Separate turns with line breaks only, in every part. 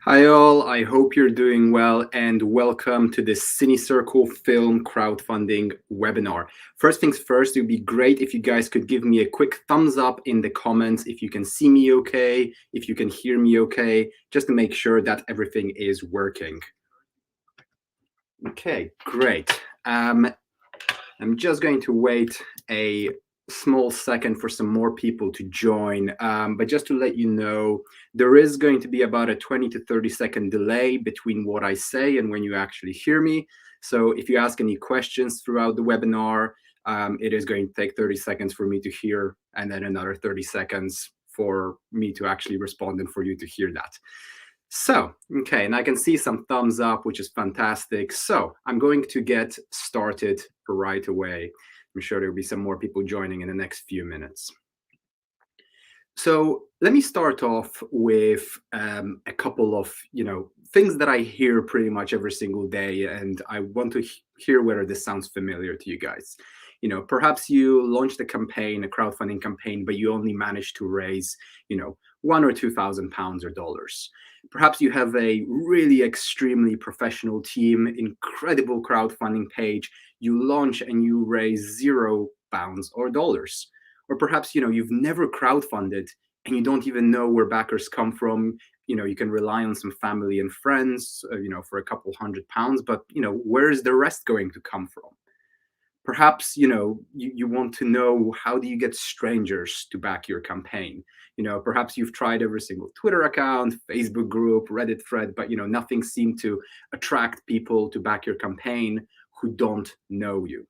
Hi all, I hope you're doing well and welcome to this CineCircle film crowdfunding webinar. First things first, it would be great if you guys could give me a quick thumbs up in the comments if you can see me okay, if you can hear me okay, just to make sure that everything is working. Okay, great. I'm just going to wait a small second for some more people to join. But just to let you know, there is going to be about a 20 to 30-second delay between what I say and when you actually hear me. So if you ask any questions throughout the webinar, it is going to take 30 seconds for me to hear and then another 30 seconds for me to actually respond and for you to hear that. So, okay, and I can see some thumbs up, which is fantastic. So I'm going to get started right away. I'm sure there'll be some more people joining in the next few minutes. So let me start off with a couple of things that I hear pretty much every single day, and I want to hear whether this sounds familiar to you guys. Perhaps you launched a campaign, a crowdfunding campaign, but you only managed to raise, one or two thousand pounds or dollars. Perhaps you have a really extremely professional team, incredible crowdfunding page. You launch and you raise £0 or dollars. Or perhaps you've never crowdfunded and you don't even know where backers come from. You can rely on some family and friends, for a couple £100, but where is the rest going to come from? Perhaps you want to know, how do you get strangers to back your campaign? Perhaps you've tried every single Twitter account, Facebook group, Reddit thread, but nothing seemed to attract people to back your campaign who don't know you.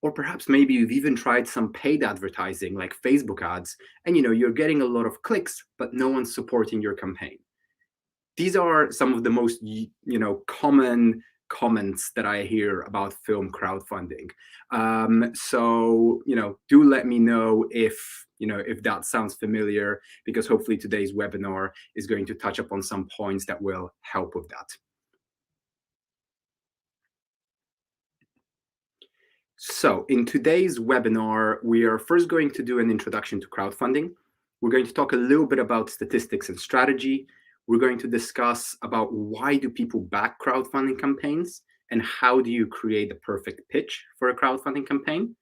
Or perhaps maybe you've even tried some paid advertising like Facebook ads, and you're getting a lot of clicks, but no one's supporting your campaign. These are some of the most common comments that I hear about film crowdfunding. So do let me know if that sounds familiar, because hopefully today's webinar is going to touch upon some points that will help with that. So in today's webinar, we are first going to do an introduction to crowdfunding. We're going to talk a little bit about statistics and strategy. We're going to discuss about why do people back crowdfunding campaigns and how do you create the perfect pitch for a crowdfunding campaign.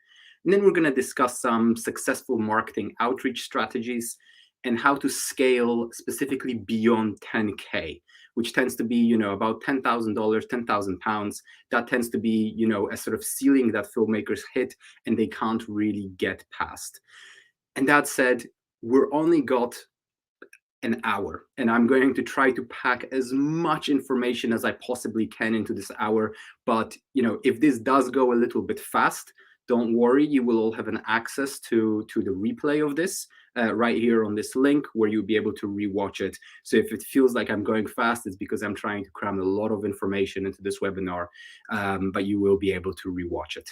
And then we're going to discuss some successful marketing outreach strategies and how to scale specifically beyond 10K, which tends to be, about $10,000, 10,000 pounds. That tends to be, a sort of ceiling that filmmakers hit and they can't really get past. And that said, we're only got an hour, and I'm going to try to pack as much information as I possibly can into this hour. But if this does go a little bit fast, don't worry, you will all have an access to the replay of this right here on this link, where you'll be able to rewatch it. So if it feels like I'm going fast, it's because I'm trying to cram a lot of information into this webinar, but you will be able to rewatch it.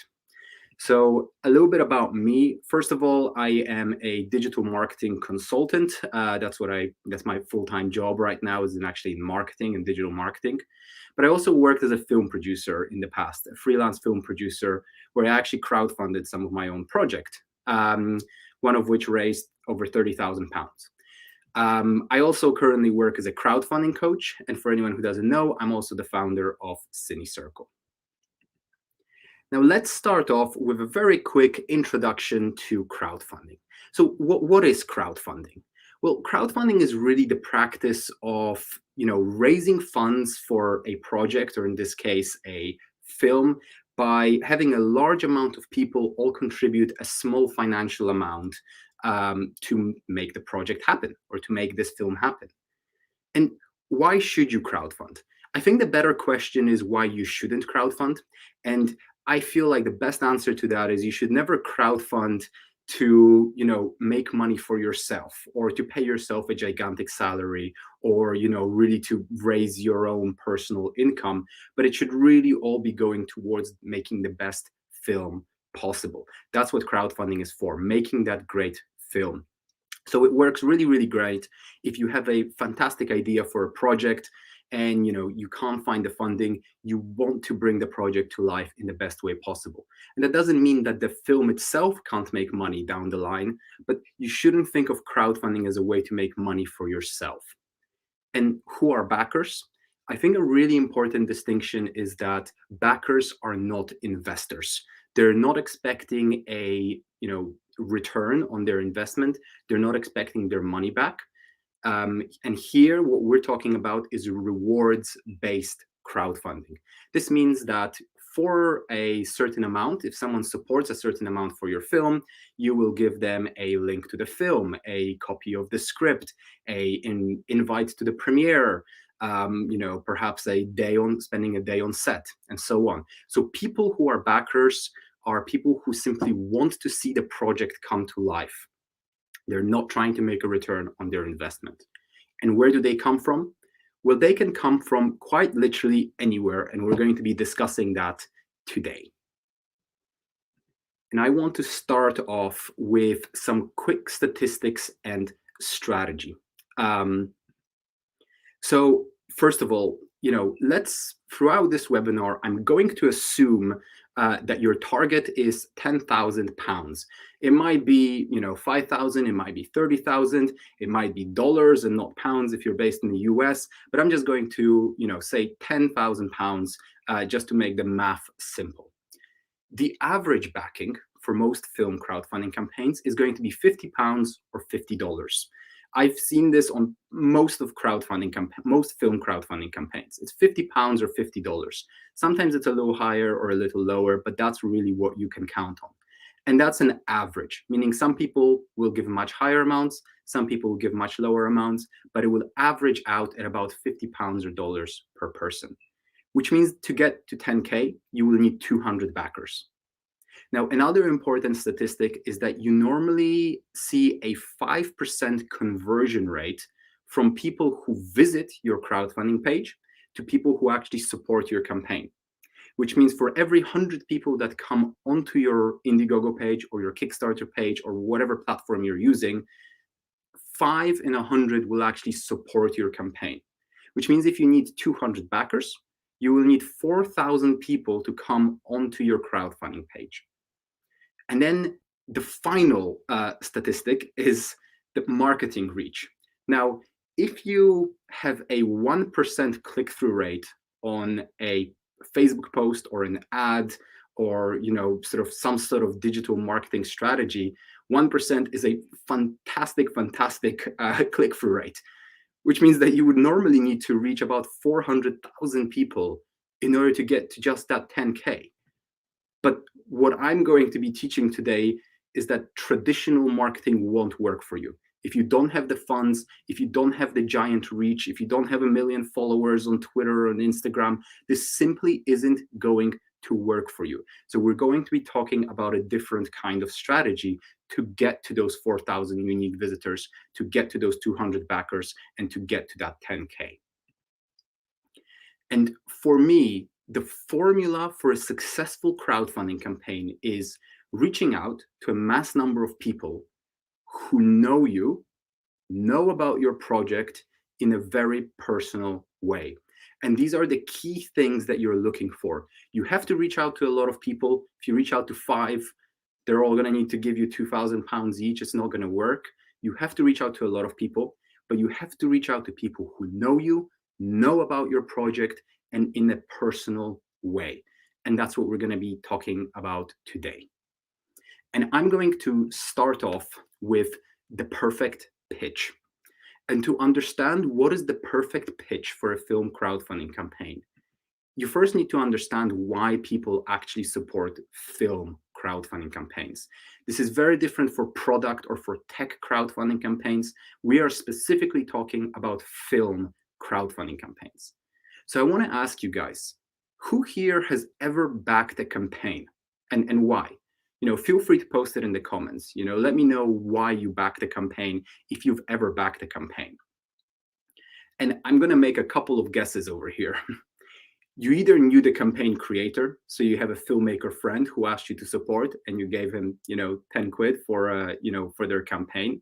So a little bit about me. First of all, I am a digital marketing consultant. That's my full-time job right now, is actually in marketing and digital marketing. But I also worked as a film producer in the past, a freelance film producer, where I actually crowdfunded some of my own project, one of which raised over £30,000. I also currently work as a crowdfunding coach. And for anyone who doesn't know, I'm also the founder of CineCircle. Now, let's start off with a very quick introduction to crowdfunding. So what is crowdfunding? Well, crowdfunding is really the practice of, raising funds for a project, or in this case, a film, by having a large amount of people all contribute a small financial amount to make the project happen, or to make this film happen. And why should you crowdfund? I think the better question is why you shouldn't crowdfund. And I feel like the best answer to that is you should never crowdfund to, make money for yourself, or to pay yourself a gigantic salary, or, really to raise your own personal income. But it should really all be going towards making the best film possible. That's what crowdfunding is for, making that great film. So it works really, really great if you have a fantastic idea for a project and you can't find the funding. You want to bring the project to life in the best way possible. And that doesn't mean that the film itself can't make money down the line, but you shouldn't think of crowdfunding as a way to make money for yourself. And who are backers? I think a really important distinction is that backers are not investors. They're not expecting a return on their investment. They're not expecting their money back. And here, what we're talking about is rewards-based crowdfunding. This means that for a certain amount, if someone supports a certain amount for your film, you will give them a link to the film, a copy of the script, invite to the premiere, perhaps spending a day on set, and so on. So people who are backers are people who simply want to see the project come to life. They're not trying to make a return on their investment. And where do they come from? Well, they can come from quite literally anywhere, and we're going to be discussing that today. And I want to start off with some quick statistics and strategy. So first of all, throughout this webinar, I'm going to assume that your target is £10,000. It might be, 5,000, it might be 30,000, it might be dollars and not pounds if you're based in the US, but I'm just going to, say £10,000 just to make the math simple. The average backing for most film crowdfunding campaigns is going to be £50 or $50. I've seen this on most film crowdfunding campaigns. It's £50 or $50. Sometimes it's a little higher or a little lower, but that's really what you can count on. And that's an average, meaning some people will give much higher amounts, some people will give much lower amounts, but it will average out at about £50 or dollars per person, which means to get to 10K, you will need 200 backers. Now, another important statistic is that you normally see a 5% conversion rate from people who visit your crowdfunding page to people who actually support your campaign, which means for every 100 people that come onto your Indiegogo page or your Kickstarter page or whatever platform you're using, 5 in 100 will actually support your campaign, which means if you need 200 backers, you will need 4,000 people to come onto your crowdfunding page. And then the final statistic is the marketing reach. Now, if you have a 1% click-through rate on a Facebook post or an ad or some sort of digital marketing strategy, 1% is a fantastic click-through rate, which means that you would normally need to reach about 400,000 people in order to get to just that 10K. But what I'm going to be teaching today is that traditional marketing won't work for you. If you don't have the funds, if you don't have the giant reach, if you don't have 1 million followers on Twitter or on Instagram, this simply isn't going to work for you. So we're going to be talking about a different kind of strategy to get to those 4,000 unique visitors, to get to those 200 backers, and to get to that 10K. And for me, the formula for a successful crowdfunding campaign is reaching out to a mass number of people who know you, know about your project in a very personal way. And these are the key things that you're looking for. You have to reach out to a lot of people. If you reach out to 5, they're all going to need to give you £2,000 each. It's not going to work. You have to reach out to a lot of people, but you have to reach out to people who know you, know about your project, and in a personal way. And that's what we're going to be talking about today. And I'm going to start off with the perfect pitch. And to understand what is the perfect pitch for a film crowdfunding campaign, you first need to understand why people actually support film crowdfunding campaigns. This is very different for product or for tech crowdfunding campaigns. We are specifically talking about film crowdfunding campaigns. So I want to ask you guys, who here has ever backed a campaign and why? Feel free to post it in the comments. Let me know why you backed a campaign if you've ever backed a campaign. And I'm going to make a couple of guesses over here. You either knew the campaign creator, so you have a filmmaker friend who asked you to support and you gave him, 10 quid for their campaign.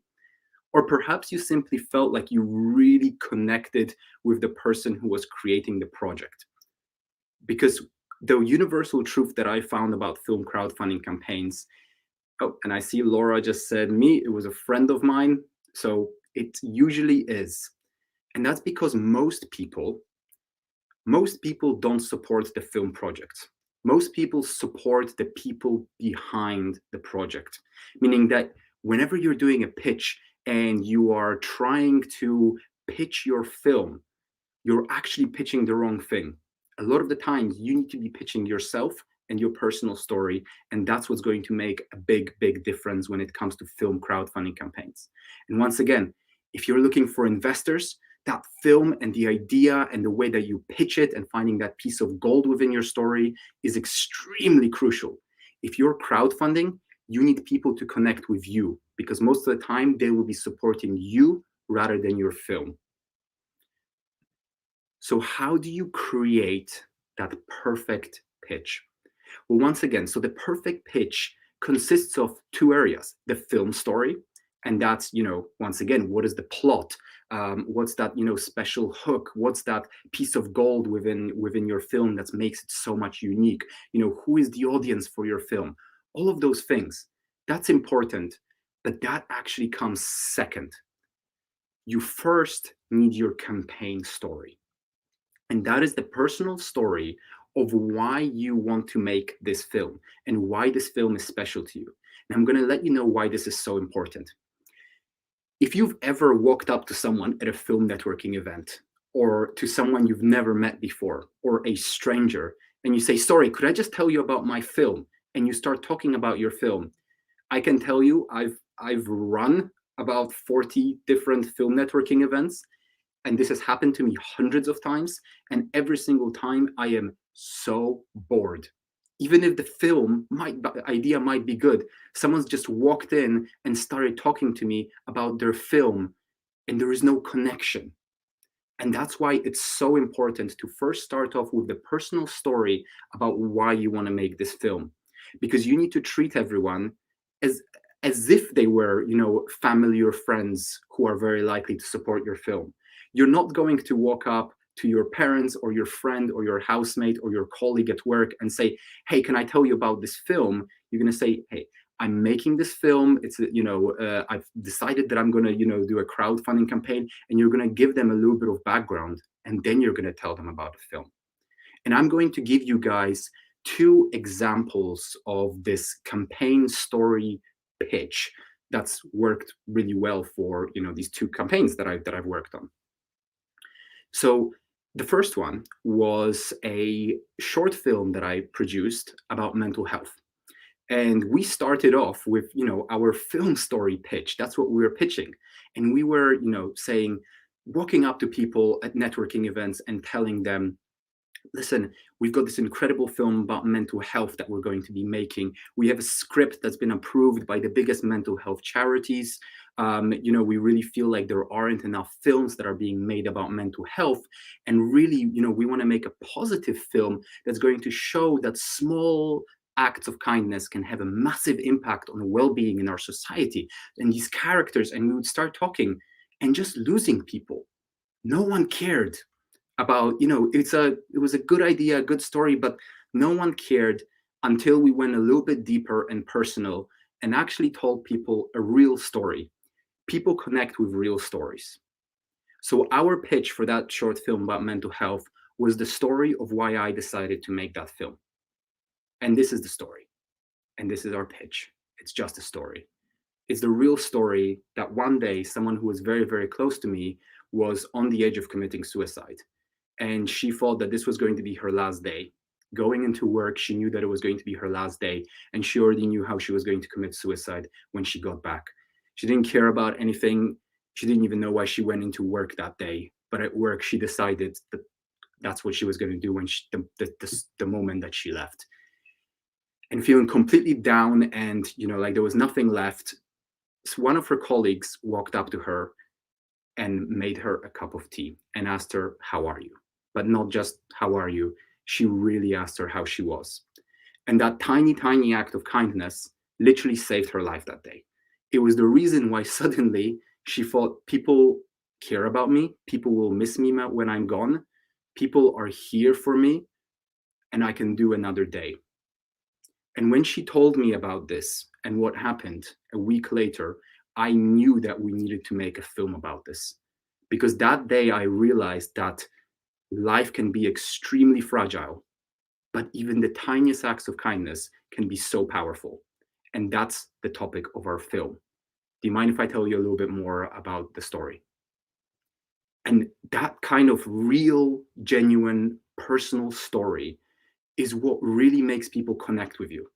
Or perhaps you simply felt like you really connected with the person who was creating the project. Because the universal truth that I found about film crowdfunding campaigns, and I see Laura just said me, it was a friend of mine, so it usually is. And that's because most people don't support the film project. Most people support the people behind the project, meaning that whenever you're doing a pitch and you are trying to pitch your film, you're actually pitching the wrong thing. A lot of the times, you need to be pitching yourself and your personal story. And that's what's going to make a big, big difference when it comes to film crowdfunding campaigns. And once again, if you're looking for investors, that film and the idea and the way that you pitch it and finding that piece of gold within your story is extremely crucial. If you're crowdfunding, you need people to connect with you because most of the time they will be supporting you rather than your film. So, how do you create that perfect pitch? Well, once again, so the perfect pitch consists of two areas: the film story, and that's, once again, what is the plot? What's that, special hook? What's that piece of gold within your film that makes it so much unique? Who is the audience for your film? All of those things. That's important, but that actually comes second. You first need your campaign story. And that is the personal story of why you want to make this film and why this film is special to you. And I'm going to let you know why this is so important. If you've ever walked up to someone at a film networking event or to someone you've never met before or a stranger and you say, "Sorry, could I just tell you about my film?" And you start talking about your film, I can tell you I've run about 40 different film networking events, and this has happened to me hundreds of times, and every single time I am so bored. Even if the idea might be good, someone's just walked in and started talking to me about their film, and there is no connection. And that's why it's so important to first start off with the personal story about why you want to make this film, because you need to treat everyone as as if they were, family or friends who are very likely to support your film. You're not going to walk up to your parents or your friend or your housemate or your colleague at work and say, "Hey, can I tell you about this film?" You're going to say, "Hey, I'm making this film. I've decided that I'm going to, do a crowdfunding campaign," and you're going to give them a little bit of background, and then you're going to tell them about the film. And I'm going to give you guys two examples of this campaign story pitch that's worked really well for, these two campaigns that I've worked on. So the first one was a short film that I produced about mental health. And we started off with, our film story pitch. That's what we were pitching. And we were, saying, walking up to people at networking events and telling them, "Listen, we've got this incredible film about mental health that we're going to be making. We have a script that's been approved by the biggest mental health charities. We really feel like there aren't enough films that are being made about mental health. And really, we want to make a positive film that's going to show that small acts of kindness can have a massive impact on the well-being in our society." And these characters, and we would start talking and just losing people. No one cared about, it was a good idea, a good story, but no one cared until we went a little bit deeper and personal and actually told people a real story. People connect with real stories. So our pitch for that short film about mental health was the story of why I decided to make that film. And this is the story. And this is our pitch. It's just a story. It's the real story that one day someone who was very, very close to me was on the edge of committing suicide. And she thought that this was going to be her last day. Going into work, she knew that it was going to be her last day, and she already knew how she was going to commit suicide when she got back. She didn't care about anything. She didn't even know why she went into work that day. But at work, she decided that that's what she was going to do when the moment that she left. And feeling completely down and, like there was nothing left, so one of her colleagues walked up to her and made her a cup of tea and asked her, "How are you?" But not just, "How are you?" She really asked her how she was. And that tiny, tiny act of kindness literally saved her life that day. It was the reason why suddenly she thought, people care about me, people will miss me when I'm gone, people are here for me, and I can do another day. And when she told me about this and what happened a week later, I knew that we needed to make a film about this because that day I realized that life can be extremely fragile, but even the tiniest acts of kindness can be so powerful. And that's the topic of our film. Do you mind if I tell you a little bit more about the story? And that kind of real, genuine, personal story is what really makes people connect with you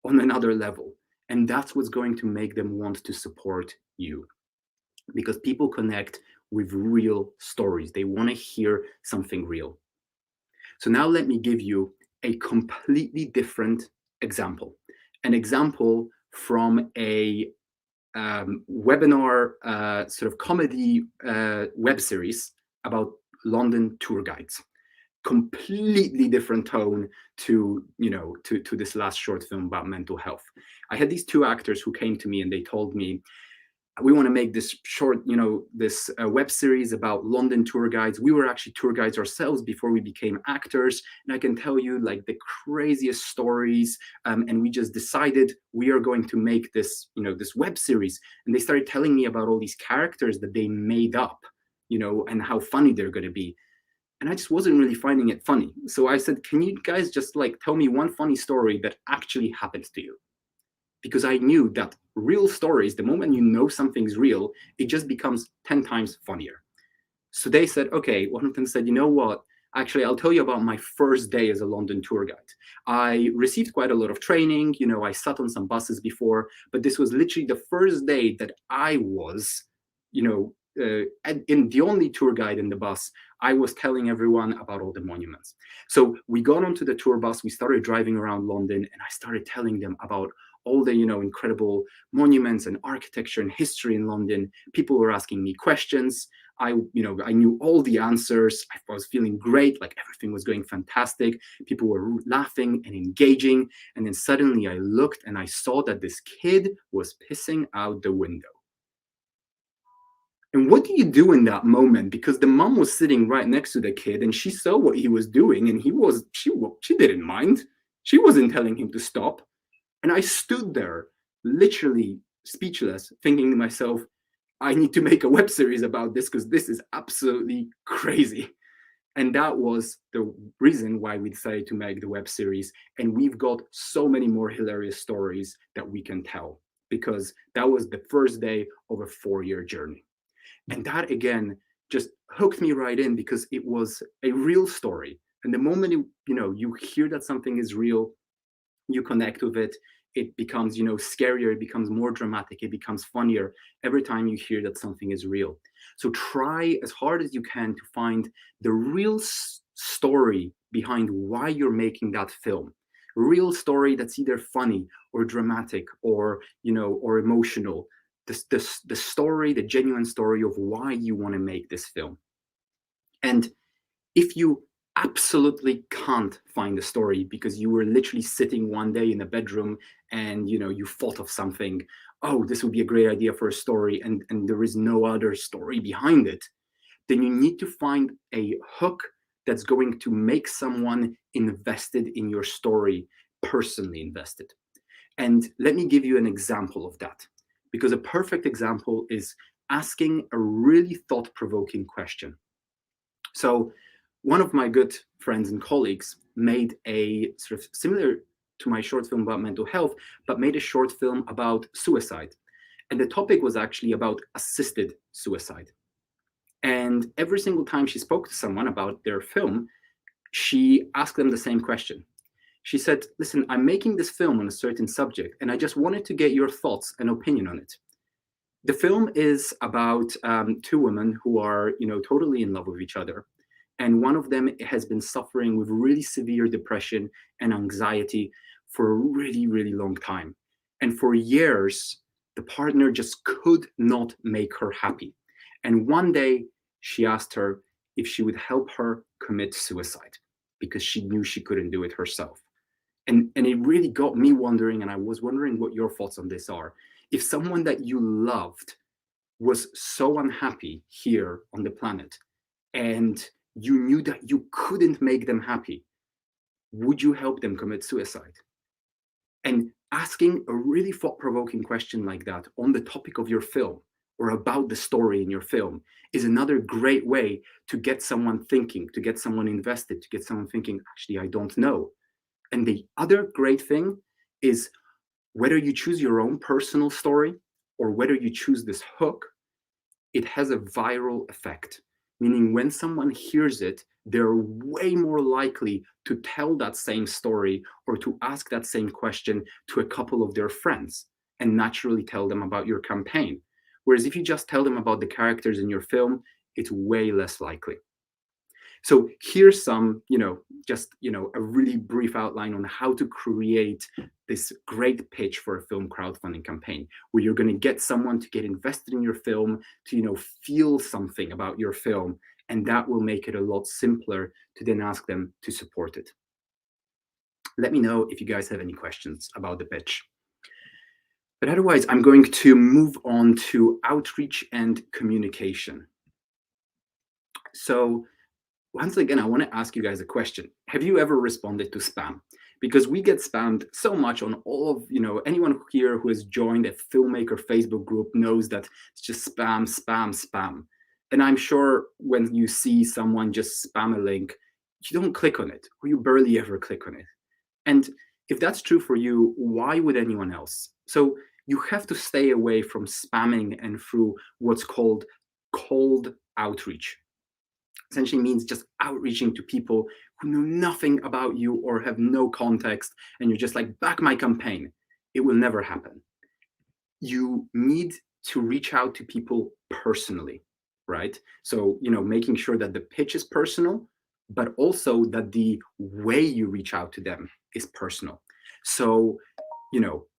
on another level. And that's what's going to make them want to support you, because people connect with real stories. They want to hear something real. So now let me give you a completely different example, an example from a webinar, sort of comedy web series about London tour guides. Completely different tone to to this last short film about mental health. I had these two actors who came to me and they told me, we want to make this short, this web series about London tour guides. We were actually tour guides ourselves before we became actors. And I can tell you like the craziest stories. And we just decided we are going to make this, this web series. And they started telling me about all these characters that they made up, and how funny they're going to be. And I just wasn't really finding it funny. So I said, can you guys just like tell me one funny story that actually happened to you? Because I knew that real stories, the moment you know something's real, it just becomes 10 times funnier. So they said, okay, one of them said, you know what? Actually, I'll tell you about my first day as a London tour guide. I received quite a lot of training. I sat on some buses before, but this was literally the first day that I was, in the only tour guide in the bus. I was telling everyone about all the monuments. So we got onto the tour bus, we started driving around London, and I started telling them about all the incredible monuments and architecture and history in London. People were asking me questions. I knew all the answers. I was feeling great, like everything was going fantastic. People were laughing and engaging. And then suddenly I looked and I saw that this kid was pissing out the window. And what do you do in that moment? Because the mom was sitting right next to the kid and she saw what he was doing, and she didn't mind. She wasn't telling him to stop. And I stood there, literally speechless, thinking to myself, I need to make a web series about this because this is absolutely crazy. And that was the reason why we decided to make the web series. And we've got so many more hilarious stories that we can tell, because that was the first day of a 4-year journey. And that, again, just hooked me right in because it was a real story. And the moment you hear that something is real, you connect with it, it becomes scarier, it becomes more dramatic, it becomes funnier every time you hear that something is real. So try as hard as you can to find the real story behind why you're making that film. A real story that's either funny or dramatic or or emotional. The story, the genuine story of why you want to make this film. And if you absolutely can't find a story because you were literally sitting one day in a bedroom and you thought of something, oh, this would be a great idea for a story, and there is no other story behind it, then you need to find a hook that's going to make someone invested in your story, personally invested. And let me give you an example of that, because a perfect example is asking a really thought-provoking question. So one of my good friends and colleagues made a sort of similar to my short film about mental health, but made a short film about suicide. And the topic was actually about assisted suicide. And every single time she spoke to someone about their film, she asked them the same question. She said, listen, I'm making this film on a certain subject, and I just wanted to get your thoughts and opinion on it. The film is about two women who are, totally in love with each other. And one of them has been suffering with really severe depression and anxiety for a really, really long time. And for years, the partner just could not make her happy. And one day, she asked her if she would help her commit suicide because she knew she couldn't do it herself. And it really got me wondering, and I was wondering what your thoughts on this are. If someone that you loved was so unhappy here on the planet, and you knew that you couldn't make them happy, would you help them commit suicide? And asking a really thought-provoking question like that on the topic of your film, or about the story in your film is another great way to get someone thinking, to get someone invested, to get someone thinking, actually, I don't know. And the other great thing is whether you choose your own personal story or whether you choose this hook, it has a viral effect. Meaning, when someone hears it, they're way more likely to tell that same story or to ask that same question to a couple of their friends and naturally tell them about your campaign. Whereas if you just tell them about the characters in your film, it's way less likely. So here's some, a really brief outline on how to create this great pitch for a film crowdfunding campaign, where you're going to get someone to get invested in your film, to, feel something about your film, and that will make it a lot simpler to then ask them to support it. Let me know if you guys have any questions about the pitch. But otherwise, I'm going to move on to outreach and communication. So once again, I want to ask you guys a question. Have you ever responded to spam? Because we get spammed so much on all of, anyone here who has joined a filmmaker Facebook group knows that it's just spam, spam, spam. And I'm sure when you see someone just spam a link, you don't click on it, or you barely ever click on it. And if that's true for you, why would anyone else? So you have to stay away from spamming and through what's called cold outreach. Essentially means just outreaching to people who know nothing about you or have no context, and you're just like, back my campaign. It will never happen. You need to reach out to people personally, right? So, making sure that the pitch is personal, but also that the way you reach out to them is personal. So,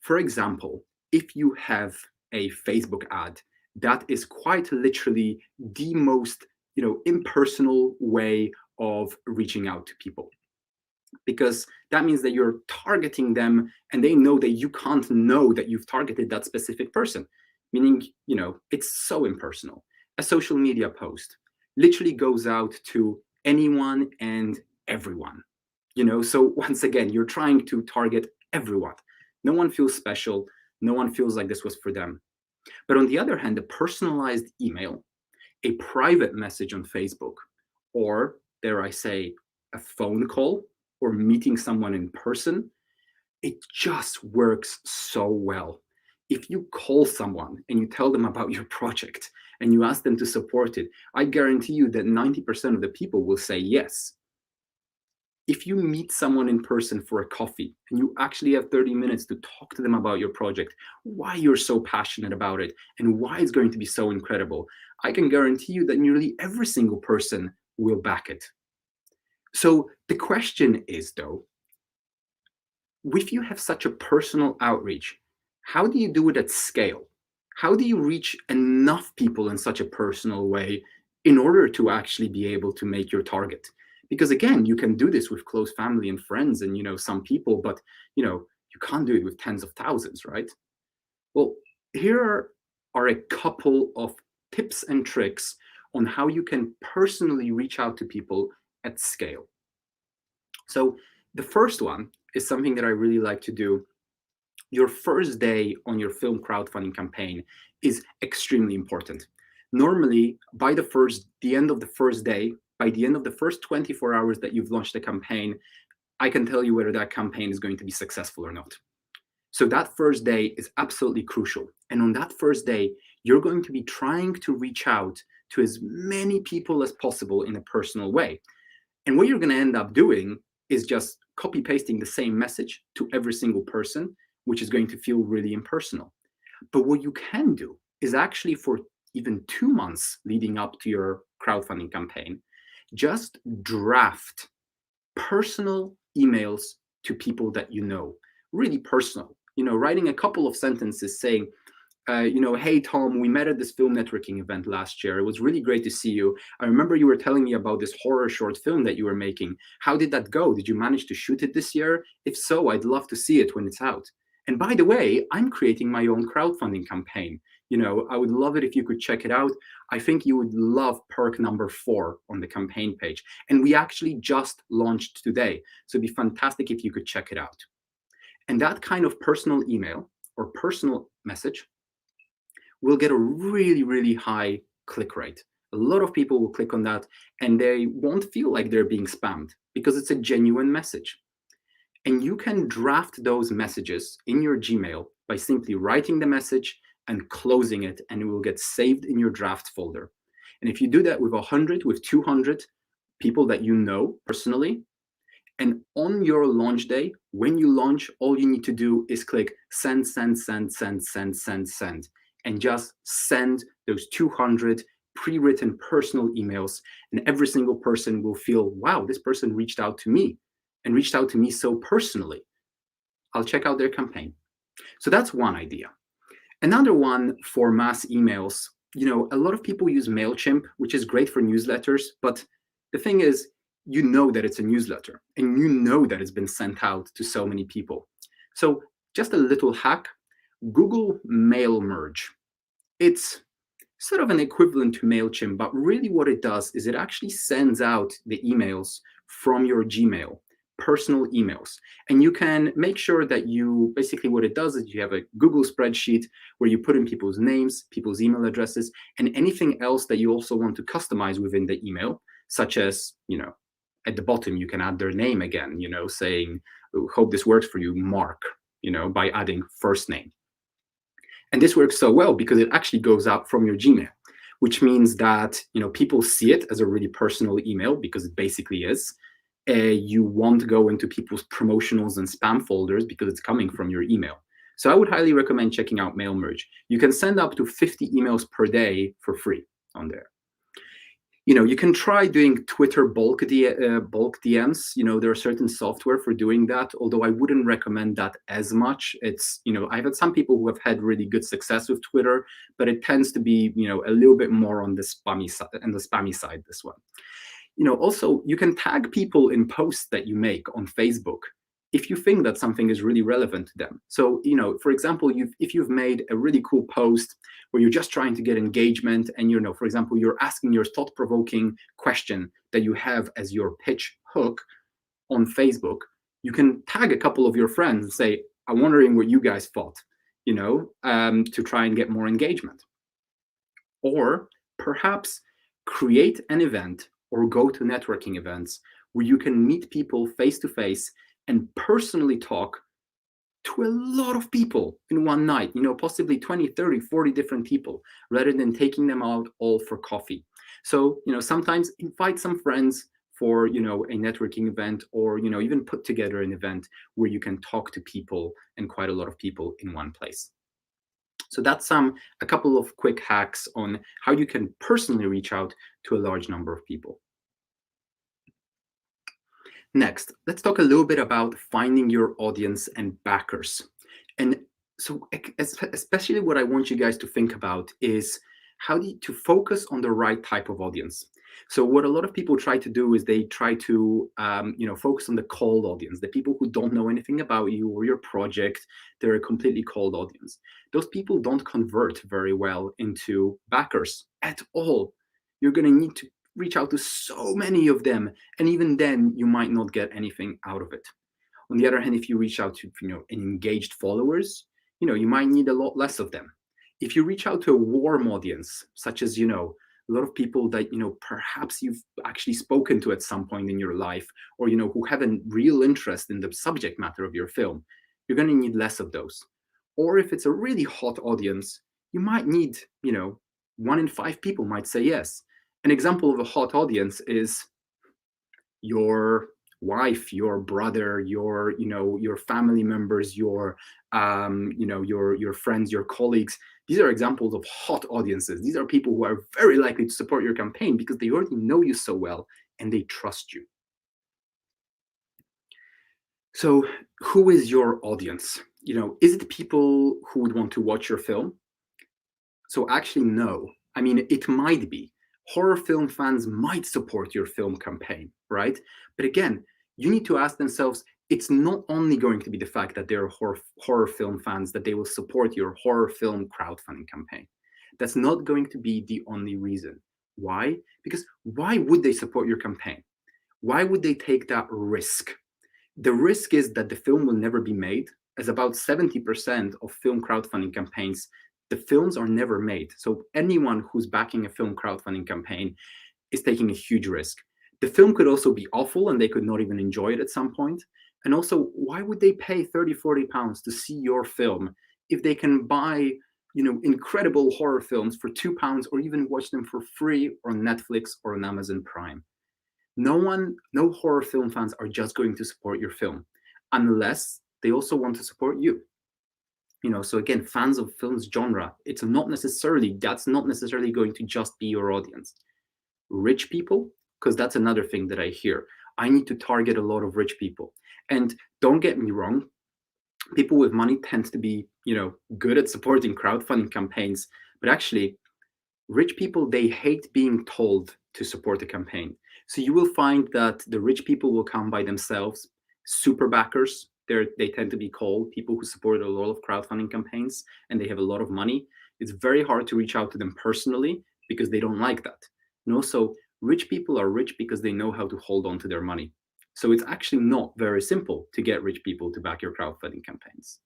for example, if you have a Facebook ad, that is quite literally the most impersonal way of reaching out to people, because that means that you're targeting them and they know that you can't know that you've targeted that specific person, meaning it's so impersonal. A social media post literally goes out to anyone and everyone, so once again, you're trying to target everyone. No one feels special, no one feels like this was for them. But on the other hand, a personalized email, a private message on Facebook, or dare I say, a phone call or meeting someone in person, it just works so well. If you call someone and you tell them about your project and you ask them to support it, I guarantee you that 90% of the people will say yes. If you meet someone in person for a coffee and you actually have 30 minutes to talk to them about your project, why you're so passionate about it, and why it's going to be so incredible, I can guarantee you that nearly every single person will back it. So the question is, though, if you have such a personal outreach, how do you do it at scale? How do you reach enough people in such a personal way in order to actually be able to make your target? Because again, you can do this with close family and friends and some people, but you can't do it with tens of thousands, right? Well, here are a couple of tips and tricks on how you can personally reach out to people at scale. So the first one is something that I really like to do. Your first day on your film crowdfunding campaign is extremely important. Normally, by the end of the first day, by the end of the first 24 hours that you've launched the campaign, I can tell you whether that campaign is going to be successful or not. So that first day is absolutely crucial. And on that first day, you're going to be trying to reach out to as many people as possible in a personal way. And what you're going to end up doing is just copy pasting the same message to every single person, which is going to feel really impersonal. But what you can do is actually, for even 2 months leading up to your crowdfunding campaign, just draft personal emails to people that you know, really personal, writing a couple of sentences saying, hey, Tom, we met at this film networking event last year. It was really great to see you. I remember you were telling me about this horror short film that you were making. How did that go? Did you manage to shoot it this year? If so, I'd love to see it when it's out. And by the way, I'm creating my own crowdfunding campaign. I would love it if you could check it out. I think you would love perk number 4 on the campaign page. And we actually just launched today. So it'd be fantastic if you could check it out. And that kind of personal email or personal message will get a really, really high click rate. A lot of people will click on that and they won't feel like they're being spammed because it's a genuine message. And you can draft those messages in your Gmail by simply writing the message and closing it, and it will get saved in your draft folder. And if you do that with 100, with 200 people that you know personally, and on your launch day, when you launch, all you need to do is click send, send, send, send, send, send, send, and just send those 200 pre-written personal emails. And every single person will feel, wow, this person reached out to me and reached out to me so personally. I'll check out their campaign. So that's one idea. Another one for mass emails, a lot of people use MailChimp, which is great for newsletters, but the thing is, you know that it's a newsletter and you know that it's been sent out to so many people. So just a little hack, Google Mail Merge. It's sort of an equivalent to MailChimp, but really what it does is it actually sends out the emails from your Gmail, personal emails. And you can make sure that basically what it does is you have a Google spreadsheet where you put in people's names, people's email addresses, and anything else that you also want to customize within the email, such as, at the bottom, you can add their name again, saying, hope this works for you, Mark, by adding first name. And this works so well because it actually goes out from your Gmail, which means that people see it as a really personal email because it basically is. You won't go into people's promotionals and spam folders because it's coming from your email. So I would highly recommend checking out Mail Merge. You can send up to 50 emails per day for free on there. You can try doing Twitter bulk DMs. There are certain software for doing that, although I wouldn't recommend that as much. It's, I've had some people who have had really good success with Twitter, but it tends to be, a little bit more on the spammy side, this one. Also, you can tag people in posts that you make on Facebook if you think that something is really relevant to them. So, for example, if you've made a really cool post where you're just trying to get engagement and, for example, you're asking your thought-provoking question that you have as your pitch hook on Facebook, you can tag a couple of your friends and say, I'm wondering what you guys thought, to try and get more engagement. Or perhaps create an event or go to networking events where you can meet people face-to-face and personally talk to a lot of people in one night, possibly 20, 30, 40 different people, rather than taking them out all for coffee. So, sometimes invite some friends for, a networking event, or, even put together an event where you can talk to people and quite a lot of people in one place. So that's a couple of quick hacks on how you can personally reach out to a large number of people. Next, let's talk a little bit about finding your audience and backers. And so especially what I want you guys to think about is how to focus on the right type of audience. So what a lot of people try to do is they try to focus on the cold audience, the people who don't know anything about you or your project. They're a completely cold audience. Those people don't convert very well into backers at all. You're going to need to reach out to so many of them, and even then you might not get anything out of it. On the other hand, if you reach out to engaged followers, you might need a lot less of them. If you reach out to a warm audience, such as a lot of people that perhaps you've actually spoken to at some point in your life, or who have a real interest in the subject matter of your film, you're going to need less of those. Or if it's a really hot audience, you might need 1 in 5 people might say yes. An example of a hot audience is your wife, your brother, your family members, your friends, your colleagues. These are examples of hot audiences. These are people who are very likely to support your campaign because they already know you so well and they trust you. So who is your audience? Is it people who would want to watch your film? So actually, no. I mean, it might be. Horror film fans might support your film campaign, right? But again, you need to ask themselves, it's not only going to be the fact that they're horror film fans that they will support your horror film crowdfunding campaign. That's not going to be the only reason. Why? Because why would they support your campaign? Why would they take that risk? The risk is that the film will never be made, as about 70% of film crowdfunding campaigns The films are never made. So anyone who's backing a film crowdfunding campaign is taking a huge risk. The film could also be awful and they could not even enjoy it at some point. And also, why would they pay 30, 40 pounds to see your film if they can buy, incredible horror films for £2 or even watch them for free on Netflix or on Amazon Prime? No horror film fans are just going to support your film unless they also want to support you. So again, fans of films genre, that's not necessarily going to just be your audience. Rich people, because that's another thing that I hear. I need to target a lot of rich people. And don't get me wrong, people with money tend to be, good at supporting crowdfunding campaigns, but actually rich people, they hate being told to support a campaign. So you will find that the rich people will come by themselves. Super backers, they tend to be called people who support a lot of crowdfunding campaigns and they have a lot of money. It's very hard to reach out to them personally because they don't like that. And also, rich people are rich because they know how to hold on to their money. So it's actually not very simple to get rich people to back your crowdfunding campaigns.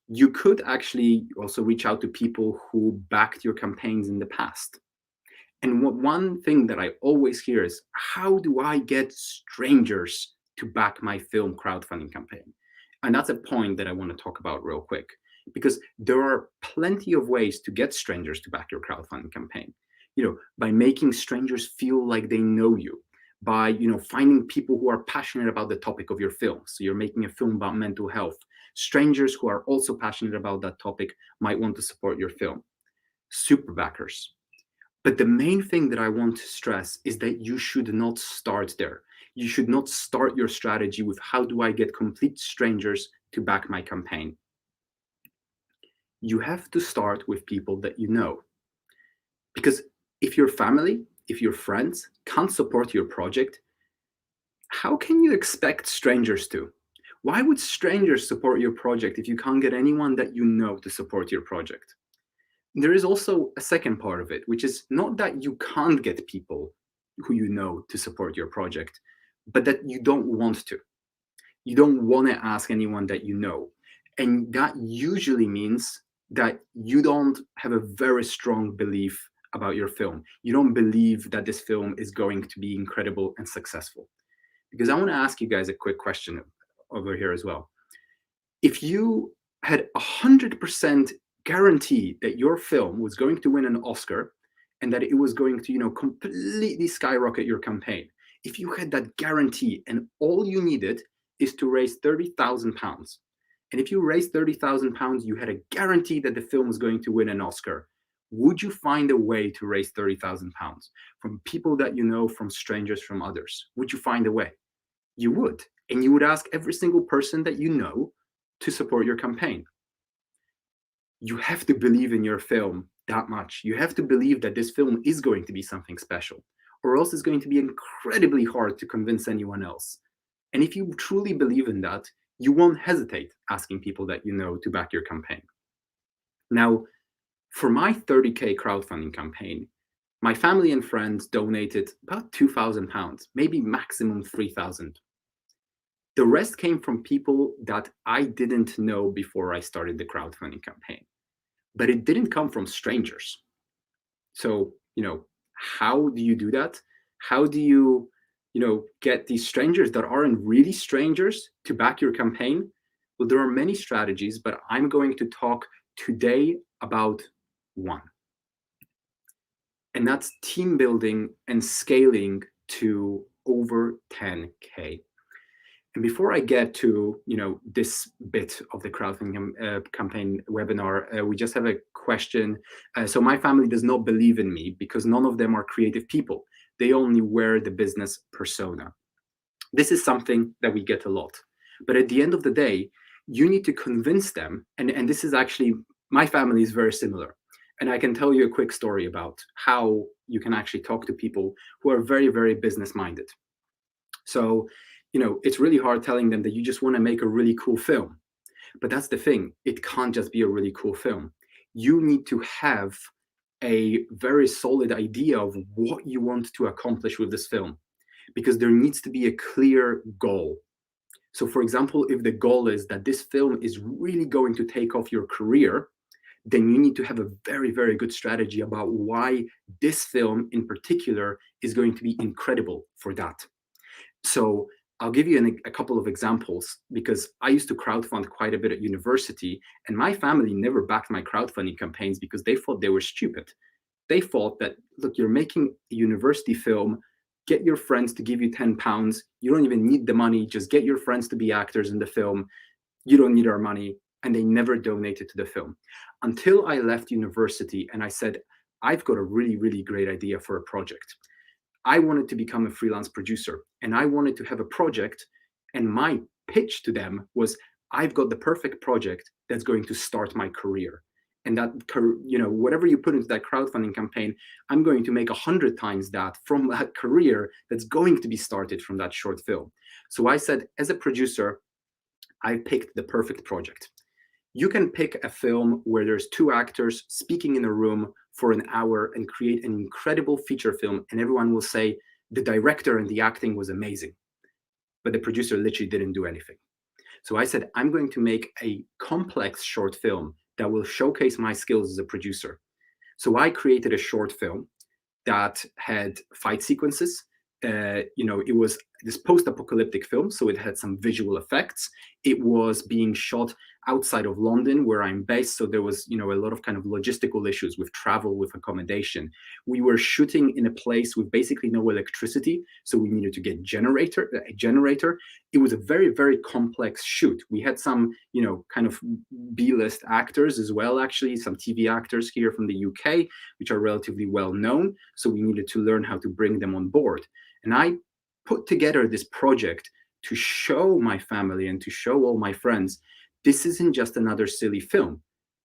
You could actually also reach out to people who backed your campaigns in the past. And one thing that I always hear is, how do I get strangers to back my film crowdfunding campaign? And that's a point that I want to talk about real quick, because there are plenty of ways to get strangers to back your crowdfunding campaign. By making strangers feel like they know you, by finding people who are passionate about the topic of your film. So you're making a film about mental health. Strangers who are also passionate about that topic might want to support your film. Super backers. But the main thing that I want to stress is that you should not start there. You should not start your strategy with, how do I get complete strangers to back my campaign? You have to start with people that you know. Because if your family, if your friends can't support your project, how can you expect strangers to? Why would strangers support your project if you can't get anyone that you know to support your project? There is also a second part of it, which is not that you can't get people who you know to support your project, but that you don't want to. You don't want to ask anyone that you know. And that usually means that you don't have a very strong belief about your film. You don't believe that this film is going to be incredible and successful. Because I want to ask you guys a quick question over here as well. If you had 100% guarantee that your film was going to win an Oscar and that it was going to, completely skyrocket your campaign, if you had that guarantee and all you needed is to raise £30,000, and if you raised £30,000, you had a guarantee that the film was going to win an Oscar, would you find a way to raise £30,000 from people that you know, from strangers, from others? Would you find a way? You would. And you would ask every single person that you know to support your campaign. You have to believe in your film that much. You have to believe that this film is going to be something special, or else it's going to be incredibly hard to convince anyone else. And if you truly believe in that, you won't hesitate asking people that you know to back your campaign. Now, for my 30K crowdfunding campaign, my family and friends donated about £2,000, maybe maximum 3,000. The rest came from people that I didn't know before I started the crowdfunding campaign, but it didn't come from strangers. So, how do you do that? How do you, get these strangers that aren't really strangers to back your campaign? Well, there are many strategies, but I'm going to talk today about one. And that's team building and scaling to over 10K. And before I get to this bit of the crowdfunding campaign webinar, we just have a question. So my family does not believe in me because none of them are creative people. They only wear the business persona. This is something that we get a lot. But at the end of the day, you need to convince them. And this is actually, my family is very similar. And I can tell you a quick story about how you can actually talk to people who are very, very business minded. So, it's really hard telling them that you just want to make a really cool film. But that's the thing. It can't just be a really cool film. You need to have a very solid idea of what you want to accomplish with this film, because there needs to be a clear goal. So, for example, if the goal is that this film is really going to take off your career, then you need to have a very, very good strategy about why this film in particular is going to be incredible for that. So I'll give you a couple of examples, because I used to crowdfund quite a bit at university, and my family never backed my crowdfunding campaigns because they thought they were stupid. They thought that, look, you're making a university film, get your friends to give you £10. You don't even need the money. Just get your friends to be actors in the film. You don't need our money. And they never donated to the film until I left university and I said, I've got a really, really great idea for a project. I wanted to become a freelance producer, and I wanted to have a project. And my pitch to them was, I've got the perfect project that's going to start my career. And that, whatever you put into that crowdfunding campaign, I'm going to make 100 times that from that career that's going to be started from that short film. So I said, as a producer, I picked the perfect project. You can pick a film where there's two actors speaking in a room for an hour and create an incredible feature film, and everyone will say the director and the acting was amazing, but the producer literally didn't do anything. So I said, I'm going to make a complex short film that will showcase my skills as a producer. So I created a short film that had fight sequences. It was this post-apocalyptic film, so it had some visual effects. It was being shot outside of London, where I'm based, so there was, a lot of kind of logistical issues with travel, with accommodation. We were shooting in a place with basically no electricity, so we needed to get a generator. It was a very, very complex shoot. We had some, kind of B-list actors as well, actually, some TV actors here from the UK, which are relatively well known, so we needed to learn how to bring them on board. And I put together this project to show my family and to show all my friends, this isn't just another silly film.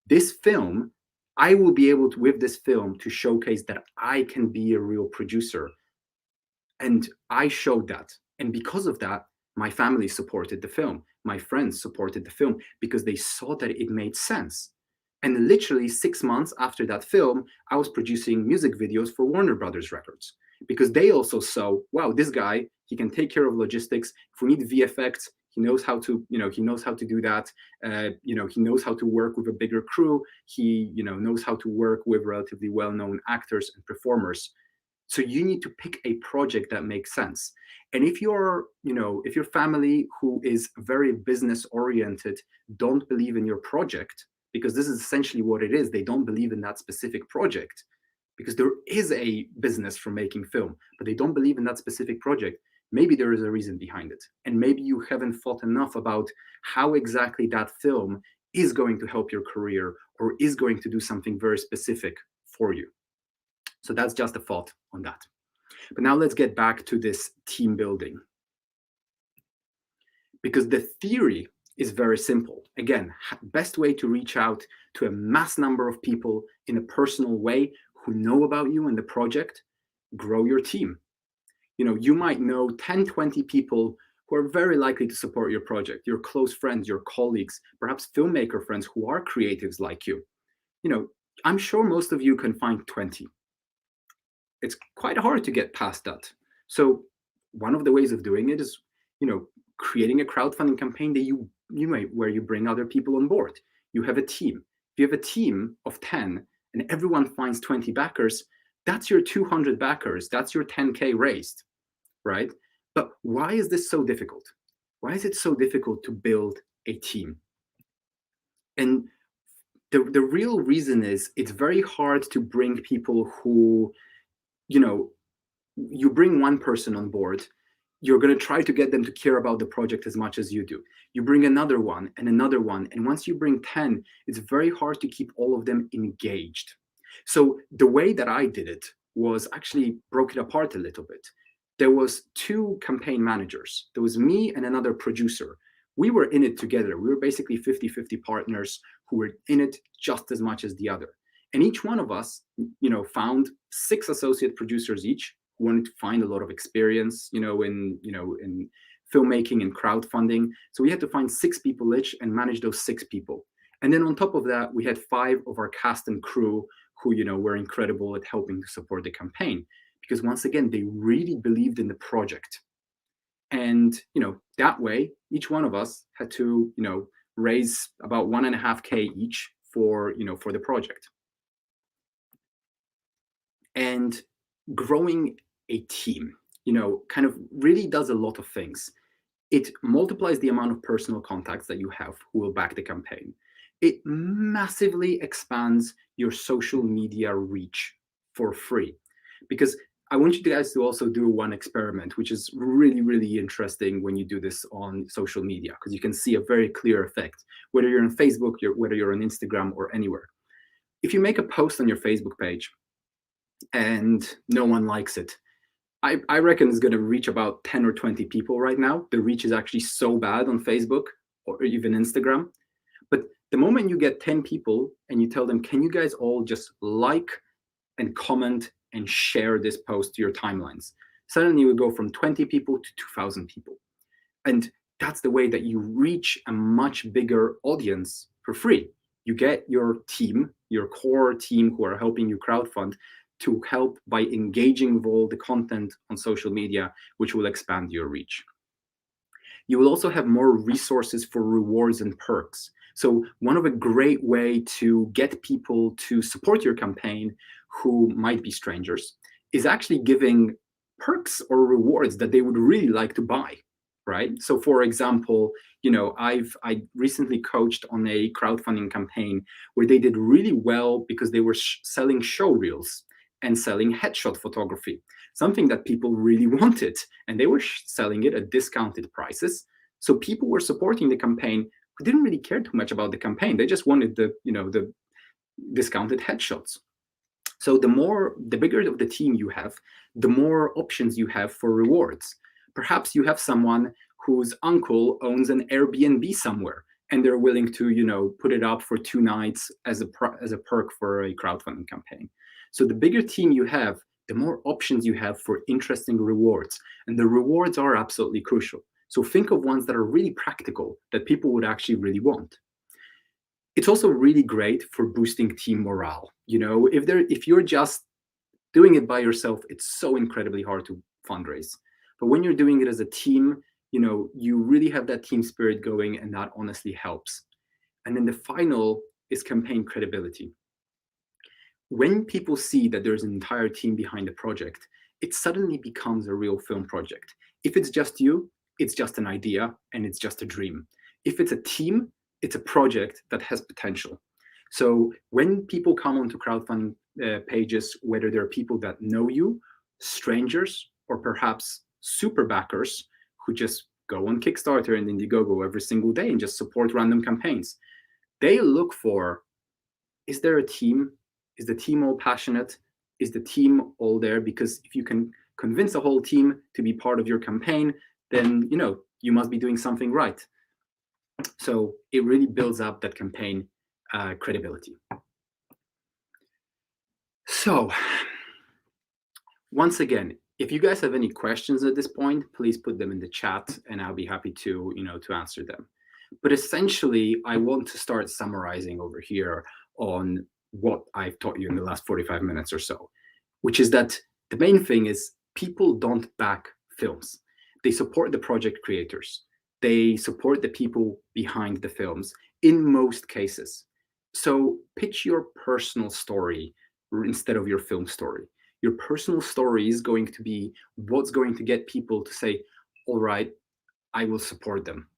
This film, I will be able to, with this film, to showcase that I can be a real producer. And I showed that. And because of that, my family supported the film. My friends supported the film because they saw that it made sense. And literally 6 months after that film, I was producing music videos for Warner Brothers Records, because they also saw, wow, this guy, he can take care of logistics. If we need VFX, he knows how to, he knows how to do that. He knows how to work with a bigger crew. He, knows how to work with relatively well-known actors and performers. So you need to pick a project that makes sense. And if if your family, who is very business oriented, don't believe in your project, because this is essentially what it is, they don't believe in that specific project, because there is a business for making film, but they don't believe in that specific project, maybe there is a reason behind it. And maybe you haven't thought enough about how exactly that film is going to help your career or is going to do something very specific for you. So that's just a thought on that. But now let's get back to this team building. Because the theory is very simple. Again, best way to reach out to a mass number of people in a personal way who know about you and the project, grow your team. You might know 10, 20 people who are very likely to support your project, your close friends, your colleagues, perhaps filmmaker friends who are creatives like you. I'm sure most of you can find 20. It's quite hard to get past that. So one of the ways of doing it is, creating a crowdfunding campaign that where you bring other people on board. You have a team. If you have a team of 10 and everyone finds 20 backers, that's your 200 backers. That's your 10K raised, right? But why is this so difficult? Why is it so difficult to build a team? And the real reason is it's very hard to bring people who, you bring one person on board, you're going to try to get them to care about the project as much as you do. You bring another one and another one. And once you bring 10, it's very hard to keep all of them engaged. So the way that I did it was actually broke it apart a little bit. There was 2 campaign managers. There was me and another producer. We were in it together. We were basically 50-50 partners who were in it just as much as the other. And each one of us, found 6 associate producers each, wanted to find a lot of experience, in filmmaking and crowdfunding. So we had to find 6 people each and manage those 6 people. And then on top of that, we had 5 of our cast and crew who, were incredible at helping to support the campaign. Because once again, they really believed in the project. And, that way, each one of us had to, raise about 1.5K each for, for the project. And growing a team, kind of really does a lot of things. It multiplies the amount of personal contacts that you have who will back the campaign. It massively expands your social media reach for free. Because I want you guys to also do one experiment, which is really, really interesting when you do this on social media, because you can see a very clear effect, whether you're on Facebook, whether you're on Instagram or anywhere. If you make a post on your Facebook page and no one likes it, I reckon it's going to reach about 10 or 20 people right now. The reach is actually so bad on Facebook or even Instagram. But the moment you get 10 people and you tell them, can you guys all just like and comment and share this post to your timelines? Suddenly you will go from 20 people to 2,000 people. And that's the way that you reach a much bigger audience for free. You get your team, your core team who are helping you crowdfund, to help by engaging with all the content on social media, which will expand your reach. You will also have more resources for rewards and perks. So one of a great way to get people to support your campaign who might be strangers is actually giving perks or rewards that they would really like to buy, right? So for example, I recently coached on a crowdfunding campaign where they did really well because they were selling show reels and selling headshot photography, something that people really wanted. And they were selling it at discounted prices. So people were supporting the campaign who didn't really care too much about the campaign. They just wanted the discounted headshots. So the bigger of the team you have, the more options you have for rewards. Perhaps you have someone whose uncle owns an Airbnb somewhere, and they're willing to, put it up for 2 nights as a perk for a crowdfunding campaign. So the bigger team you have, the more options you have for interesting rewards. And the rewards are absolutely crucial. So think of ones that are really practical, that people would actually really want. It's also really great for boosting team morale. If you're just doing it by yourself, it's so incredibly hard to fundraise. But when you're doing it as a team, you really have that team spirit going, and that honestly helps. And then the final is campaign credibility. When people see that there's an entire team behind the project, it suddenly becomes a real film project. If it's just you, it's just an idea and it's just a dream. If it's a team, it's a project that has potential. So when people come onto crowdfunding pages, whether they're people that know you, strangers, or perhaps super backers who just go on Kickstarter and Indiegogo every single day and just support random campaigns, they look for, is there a team? Is the team all passionate? Is the team all there? Because if you can convince a whole team to be part of your campaign, then you must be doing something right. So it really builds up that campaign credibility. So once again, if you guys have any questions at this point, please put them in the chat and I'll be happy to answer them. But essentially, I want to start summarizing over here on what I've taught you in the last 45 minutes or so, which is that the main thing is people don't back films. They support the project creators. They support the people behind the films in most cases. So pitch your personal story instead of your film story. Your personal story is going to be what's going to get people to say, all right, I will support them.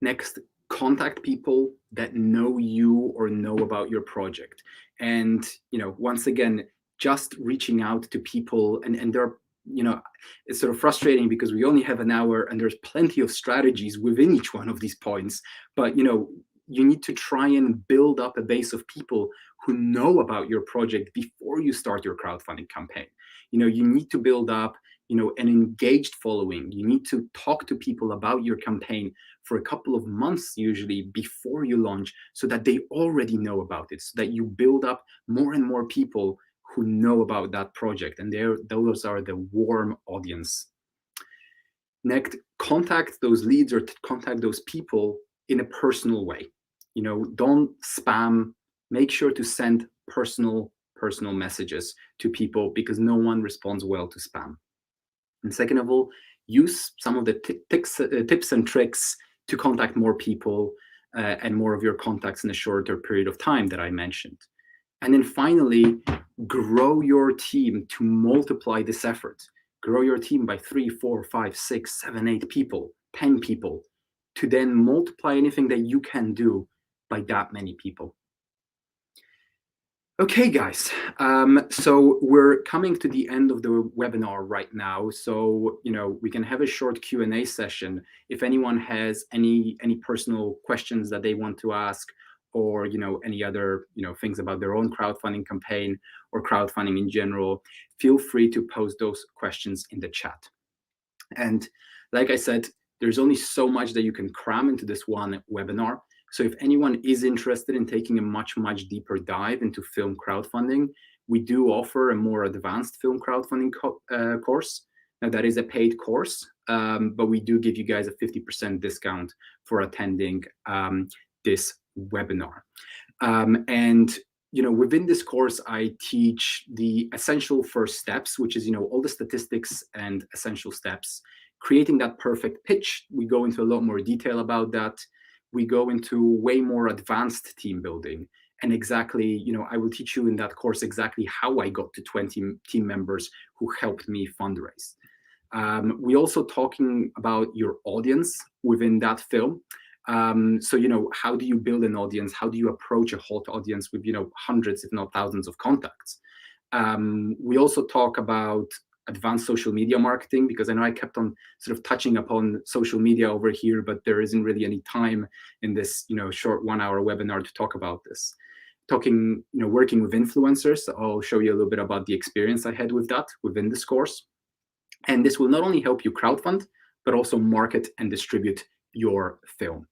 Next, contact people that know you or know about your project. And, once again, just reaching out to people and there are, it's sort of frustrating because we only have an hour and there's plenty of strategies within each one of these points. But, you need to try and build up a base of people who know about your project before you start your crowdfunding campaign. You need to build up, an engaged following. You need to talk to people about your campaign for a couple of months, usually before you launch, so that they already know about it, so that you build up more and more people who know about that project. And those are the warm audience. Next, contact those leads or contact those people in a personal way. Don't spam. Make sure to send personal messages to people because no one responds well to spam. And second of all, use some of the tips and tricks to contact more people. and more of your contacts in a shorter period of time that I mentioned. And then finally, grow your team to multiply this effort. Grow your team by 3, 4, 5, 6, 7, 8 people, 10 people, to then multiply anything that you can do by that many people. Okay, guys. So we're coming to the end of the webinar right now. So, we can have a short Q&A session. If anyone has any personal questions that they want to ask, or, any other, things about their own crowdfunding campaign or crowdfunding in general, feel free to post those questions in the chat. And like I said, there's only so much that you can cram into this one webinar. So if anyone is interested in taking a much deeper dive into film crowdfunding, we do offer a more advanced film crowdfunding course. Now, that is a paid course, but we do give you guys a 50% discount for attending this webinar. And within this course, I teach the essential first steps, which is, all the statistics and essential steps, creating that perfect pitch. We go into a lot more detail about that. We go into way more advanced team building. And exactly, I will teach you in that course exactly how I got to 20 team members who helped me fundraise. We also talking about your audience within that film. So, how do you build an audience? How do you approach a hot audience with, hundreds, if not thousands of contacts? We also talk about advanced social media marketing, because I know I kept on sort of touching upon social media over here, but there isn't really any time in this, short 1-hour webinar to talk about this. Talking, working with influencers. I'll show you a little bit about the experience I had with that within this course. And this will not only help you crowdfund, but also market and distribute your film.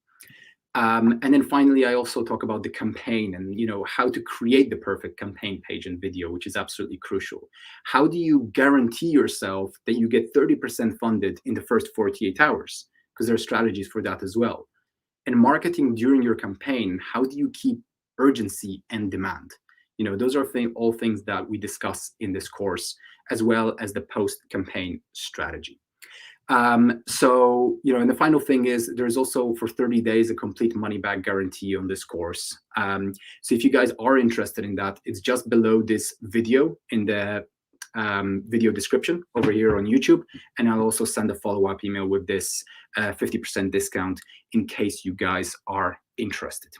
And then finally, I also talk about the campaign and, how to create the perfect campaign page and video, which is absolutely crucial. How do you guarantee yourself that you get 30% funded in the first 48 hours? Because there are strategies for that as well. And marketing during your campaign, how do you keep urgency and demand? Those are all things that we discuss in this course, as well as the post-campaign strategy. So, and the final thing is there's also for 30 days a complete money back guarantee on this course. So if you guys are interested in that, it's just below this video in the video description over here on YouTube. And I'll also send a follow-up email with this 50% discount in case you guys are interested.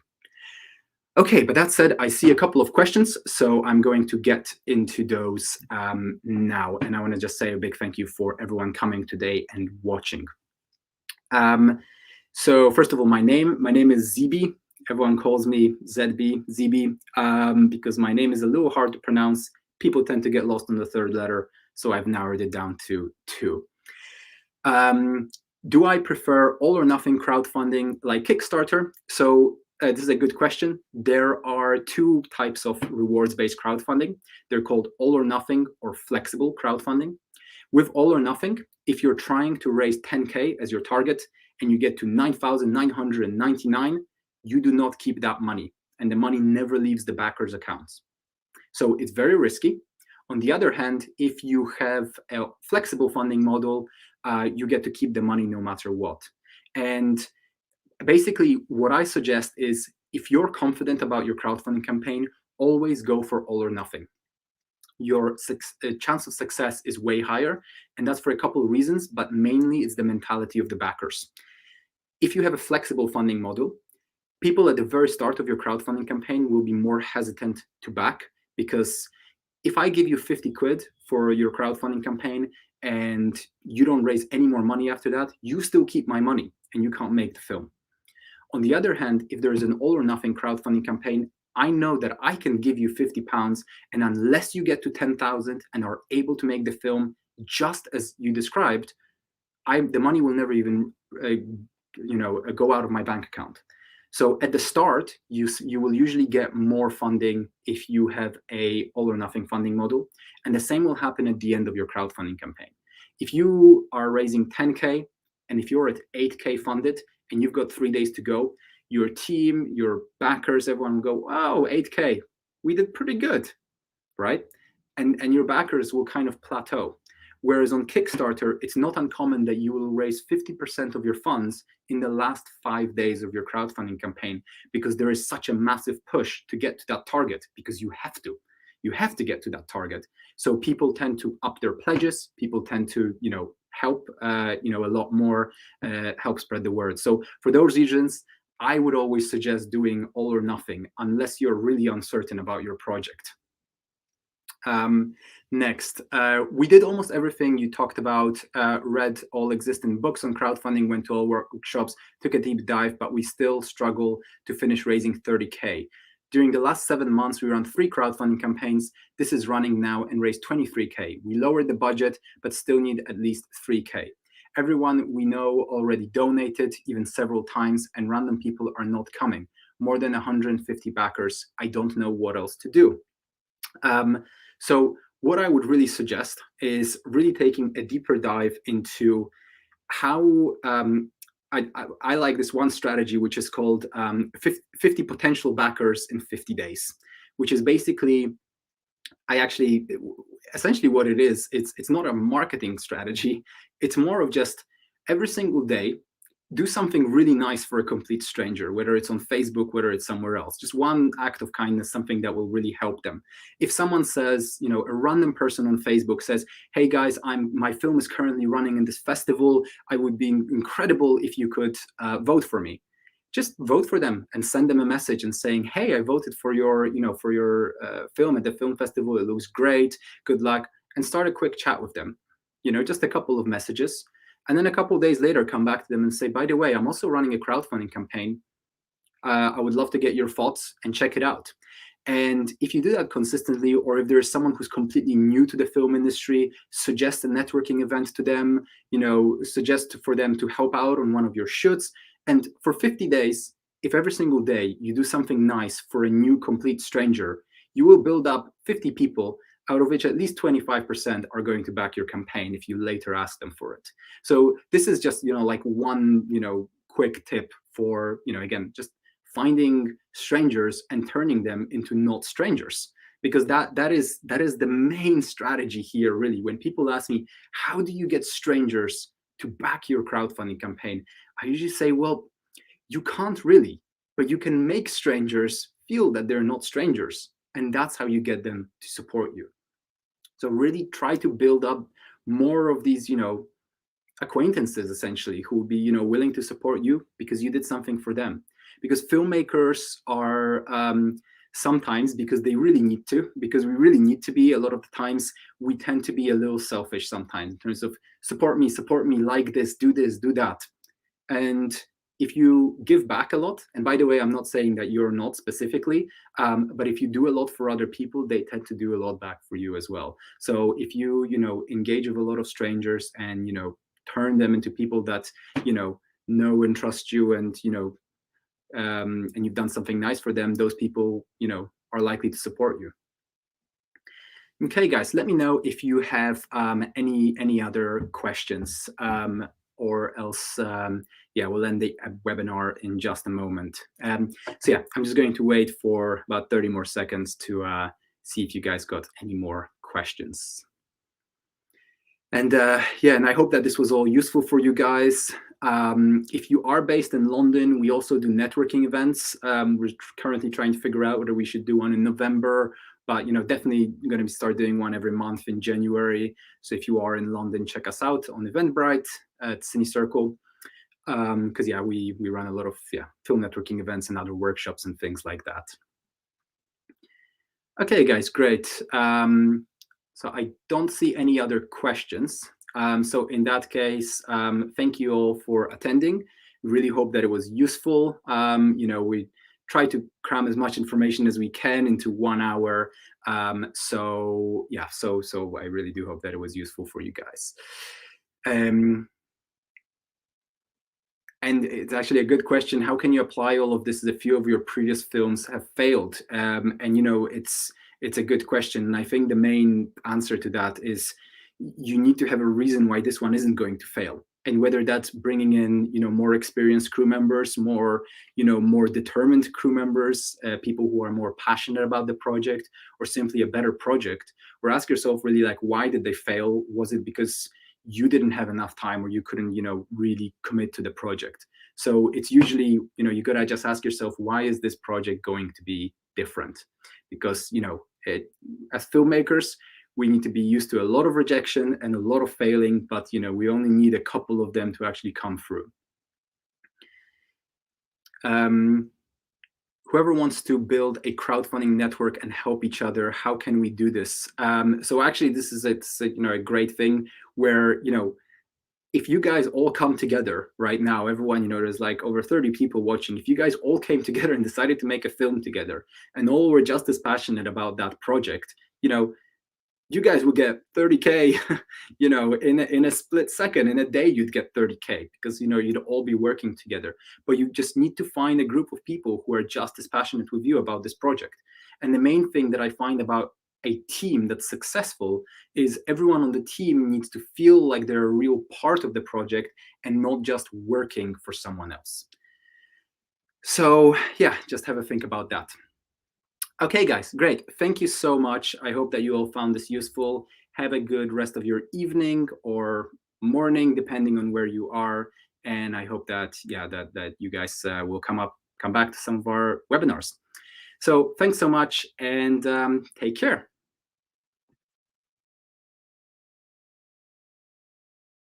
Okay, but that said, I see a couple of questions, so I'm going to get into those now. And I want to just say a big thank you for everyone coming today and watching. So first of all, my name is Zibi. Everyone calls me ZB, Zibi, because my name is a little hard to pronounce. People tend to get lost on the third letter, so I've narrowed it down to 2. Do I prefer all or nothing crowdfunding like Kickstarter? So this is a good question. There are 2 types of rewards-based crowdfunding. They're called all or nothing or flexible crowdfunding. With all or nothing, if you're trying to raise 10K as your target and you get to 9,999, you do not keep that money, and the money never leaves the backer's accounts. So it's very risky. On the other hand, if you have a flexible funding model, you get to keep the money no matter what. And basically, what I suggest is if you're confident about your crowdfunding campaign, always go for all or nothing. Your chance of success is way higher, and that's for a couple of reasons, but mainly it's the mentality of the backers. If you have a flexible funding model, people at the very start of your crowdfunding campaign will be more hesitant to back, because if I give you 50 quid for your crowdfunding campaign and you don't raise any more money after that, you still keep my money and you can't make the film. On the other hand, if there is an all or nothing crowdfunding campaign, I know that I can give you £50, and unless you get to 10,000 and are able to make the film just as you described, the money will never even go out of my bank account. So at the start, you will usually get more funding if you have a all or nothing funding model, and the same will happen at the end of your crowdfunding campaign. If you are raising 10K and if you're at 8K funded and you've got 3 days to go, your team, your backers, everyone will go, oh, 8K, we did pretty good, right? And your backers will kind of plateau. Whereas on Kickstarter, it's not uncommon that you will raise 50% of your funds in the last 5 days of your crowdfunding campaign, because there is such a massive push to get to that target, because you have to. You have to get to that target. So people tend to up their pledges. People tend to, help, a lot more, help spread the word. So for those reasons, I would always suggest doing all or nothing unless you're really uncertain about your project. Next, we did almost everything you talked about, read all existing books on crowdfunding, went to all workshops, took a deep dive, but we still struggle to finish raising 30K. During the last 7 months, we ran 3 crowdfunding campaigns. This is running now and raised 23K. We lowered the budget, but still need at least 3K. Everyone we know already donated, even several times, and random people are not coming. More than 150 backers. I don't know what else to do. So what I would really suggest is really taking a deeper dive into how I like this one strategy, which is called 50 potential backers in 50 days, which is basically, essentially what it is, it's not a marketing strategy. It's more of just every single day, do something really nice for a complete stranger, whether it's on Facebook, whether it's somewhere else. Just one act of kindness, something that will really help them. If someone says, a random person on Facebook says, hey guys, my film is currently running in this festival. I would be incredible if you could vote for me. Just vote for them and send them a message and saying, hey, I voted for your, film at the film festival. It looks great. Good luck. And start a quick chat with them. Just a couple of messages. And then a couple of days later, come back to them and say, by the way, I'm also running a crowdfunding campaign. I would love to get your thoughts and check it out. And if you do that consistently, or if there's someone who's completely new to the film industry, suggest a networking event to them, suggest for them to help out on one of your shoots. And for 50 days, if every single day you do something nice for a new complete stranger, you will build up 50 people, out of which at least 25% are going to back your campaign if you later ask them for it. So this is just, like one, quick tip for, again, just finding strangers and turning them into not strangers, because that is the main strategy here, really. When people ask me, how do you get strangers to back your crowdfunding campaign? I usually say, well, you can't really, but you can make strangers feel that they're not strangers. And that's how you get them to support you. So really try to build up more of these, acquaintances, essentially, who will be, willing to support you because you did something for them. Because filmmakers are sometimes, because they really need to, because we really need to be, a lot of the times, we tend to be a little selfish sometimes in terms of support me, like this, do that. And if you give back a lot, and by the way, I'm not saying that you're not specifically, but if you do a lot for other people, they tend to do a lot back for you as well. So if you, engage with a lot of strangers and, turn them into people that, know and trust you, and, and you've done something nice for them, those people, are likely to support you. Okay, guys, let me know if you have any other questions. Or else, we'll end the webinar in just a moment. I'm just going to wait for about 30 more seconds to see if you guys got any more questions. And and I hope that this was all useful for you guys. If you are based in London, we also do networking events. We're currently trying to figure out whether we should do one in November, but definitely going to start doing one every month in January. So if you are in London, check us out on Eventbrite at CineCircle, because we run a lot of film networking events and other workshops and things like that. Okay, guys, great. So I don't see any other questions. So in that case, thank you all for attending. Really hope that it was useful. We try to cram as much information as we can into 1 hour. So I really do hope that it was useful for you guys. And it's actually a good question. How can you apply all of this as a few of your previous films have failed? And it's a good question. And I think the main answer to that is you need to have a reason why this one isn't going to fail. And whether that's bringing in, more experienced crew members, more determined crew members, people who are more passionate about the project, or simply a better project, or ask yourself really, like, why did they fail? Was it because you didn't have enough time, or you couldn't, really commit to the project? So it's usually, you gotta just ask yourself, why is this project going to be different? Because, as filmmakers, we need to be used to a lot of rejection and a lot of failing, but we only need a couple of them to actually come through. Whoever wants to build a crowdfunding network and help each other, how can we do this? So actually, this is a great thing where if you guys all come together right now, everyone, there's like over 30 people watching. If you guys all came together and decided to make a film together, and all were just as passionate about that project, you guys would get 30K, in a split second. In a day, you'd get 30K because, you'd all be working together. But you just need to find a group of people who are just as passionate with you about this project. And the main thing that I find about a team that's successful is everyone on the team needs to feel like they're a real part of the project and not just working for someone else. So yeah, just have a think about that. Okay, guys, great. Thank you so much. I hope that you all found this useful. Have a good rest of your evening or morning, depending on where you are. And I hope that, that you guys will come back to some of our webinars. So thanks so much, and take care.